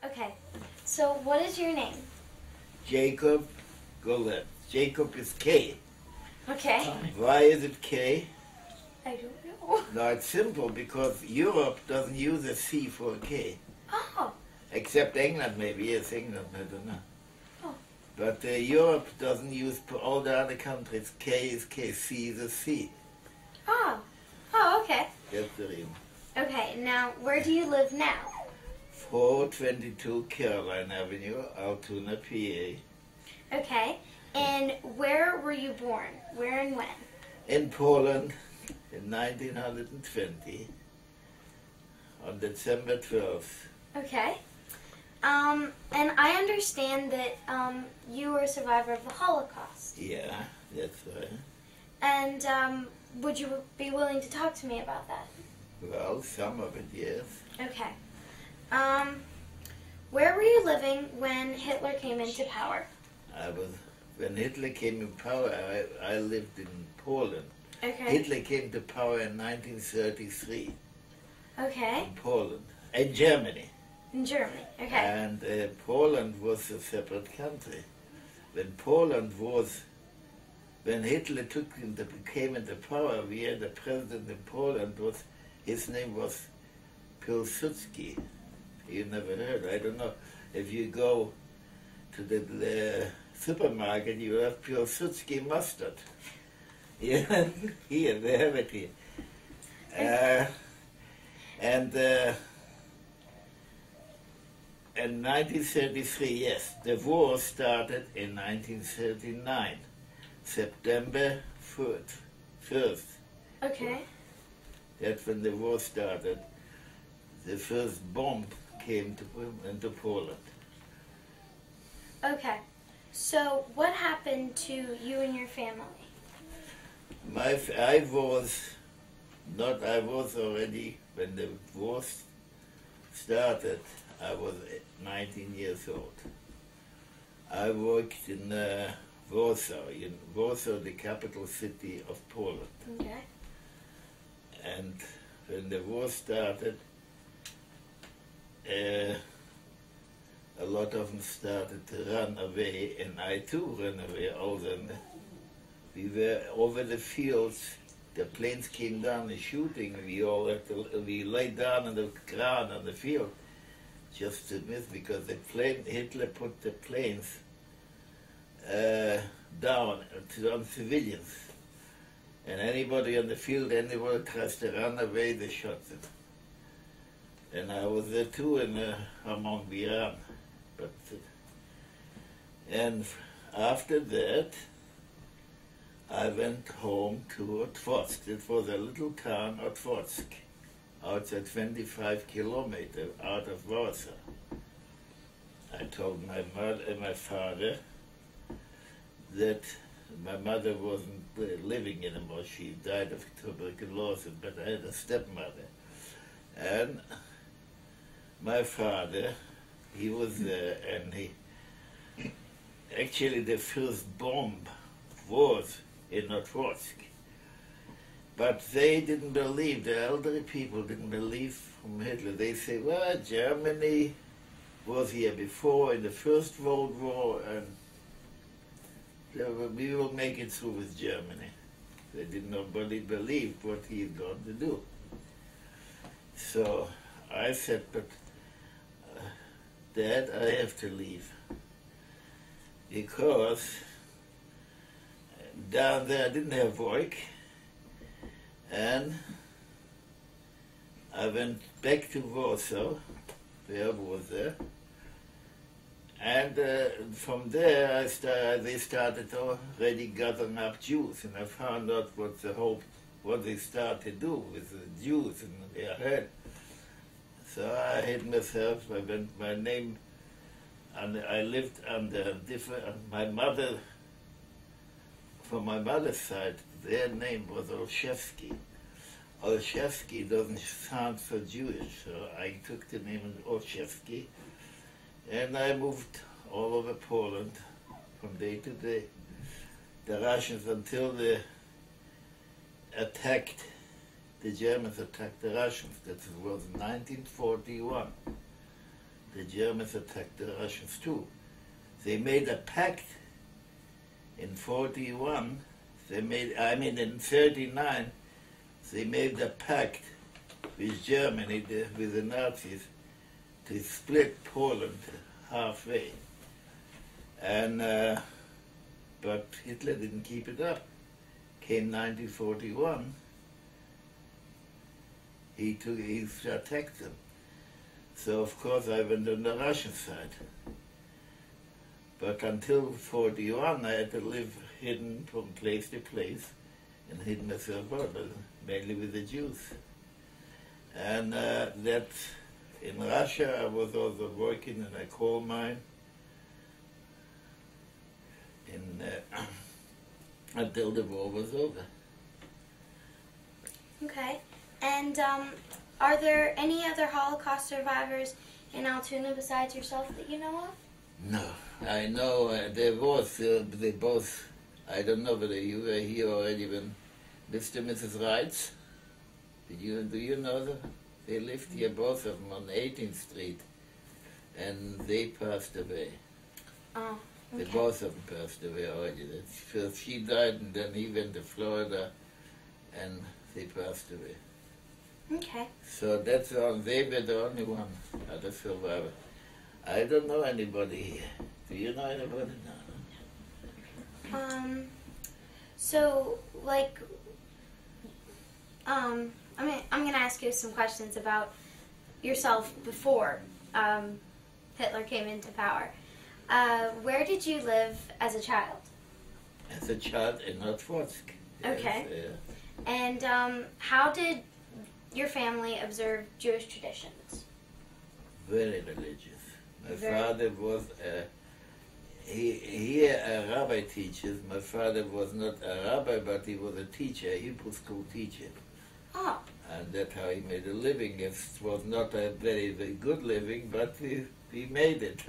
Okay. So, what is your name? Jakob Golant. Jacob is K. Okay. Why is it K? I don't know. No, it's simple because Europe doesn't use a C for a K. Oh. Except England, maybe. Yes, England, I don't know. Oh. But Europe doesn't use, all the other countries, K is K, C is a C. Oh. Oh, okay. That's the reason. Okay, now, where do you live now? 422 Caroline Avenue, Altoona, PA. Okay. And where were you born? Where and when? In Poland in 1920, on December 12th. Okay. And I understand that you were a survivor of the Holocaust. Yeah, that's right. And would you be willing to talk to me about that? Well, some of it, yes. Okay. Where were you living when Hitler came into power? When Hitler came in power, I lived in Poland. Okay. Hitler came to power in 1933 Okay. in Poland, in Germany. In Germany. Okay. And Poland was a separate country. When Hitler came into power, we had a president in Poland, his name was Pilsudski. You never heard, I don't know. If you go to the supermarket, you have Pilsudski mustard. Yeah, here, they have it here. In 1933, yes, the war started in 1939, September 1st. Okay. That's when the war started. The first bomb came into Poland. Okay. So, what happened to you and your family? I was already, when the war started, I was 19 years old. I worked in Warsaw, the capital city of Poland. Okay. And when the war started, a lot of them started to run away, and I too ran away. We were over the fields. The planes came down and shooting. We lay down on the ground on the field just to miss, because Hitler put the planes down on civilians. And anybody on the field, anybody tries to run away, they shot them. And I was there too, and among we ran. And after that, I went home to Otwock. It was a little town, Otwock, outside 25 kilometers out of Warsaw. I told my mother and my father that my mother wasn't living anymore. She died of tuberculosis, but I had a stepmother. And my father, he was there, and actually the first bomb was in Otwock. But they didn't believe, the elderly people didn't believe from Hitler. They say, well, Germany was here before in the First World War, and we will make it through with Germany. They did not believe what he is going to do. So I said, but Dad, I have to leave, because down there I didn't have work, and I went back to Warsaw, where I was there, and from there they started already gathering up Jews, and I found out what they started to do with the Jews in their head. So I hid myself. I went my name, and I lived under different. My mother, from my mother's side, their name was Olszewski. Olszewski doesn't sound so Jewish, so I took the name Olszewski, and I moved all over Poland from day to day. The Russians, until they attacked. The Germans attacked the Russians. That was 1941. the Germans attacked the Russians too. They made a pact in 41. In 39, they made a pact with Germany, with the Nazis, to split Poland halfway. And but Hitler didn't keep it up. Came 1941, he attacked them. So of course I went on the Russian side. But until 41, I had to live hidden from place to place and hid myself out, mainly with the Jews. And that in Russia, I was also working in a coal mine until the war was over. Okay. And are there any other Holocaust survivors in Altoona besides yourself that you know of? No, I know there was, they both, I don't know whether you were here already when Mr. and Mrs. Reitz, do you know them? They lived here, both of them, on 18th Street, and they passed away. Oh, okay. They both of them passed away already. First she died, and then he went to Florida, and they passed away. Okay. So that's all, they were the only one other survivor. I don't know anybody here. Do you know anybody? No. So, like, I'm gonna ask you some questions about yourself before Hitler came into power. Where did you live as a child? As a child in Northwotsk. Okay. Yes, And how did your family observe Jewish traditions? very religious. My Very. father was a rabbi teacher. My father was not a rabbi, but he was a teacher, a Hebrew school teacher. Oh. And that's how he made a living. It was not a very, very good living, but he made it.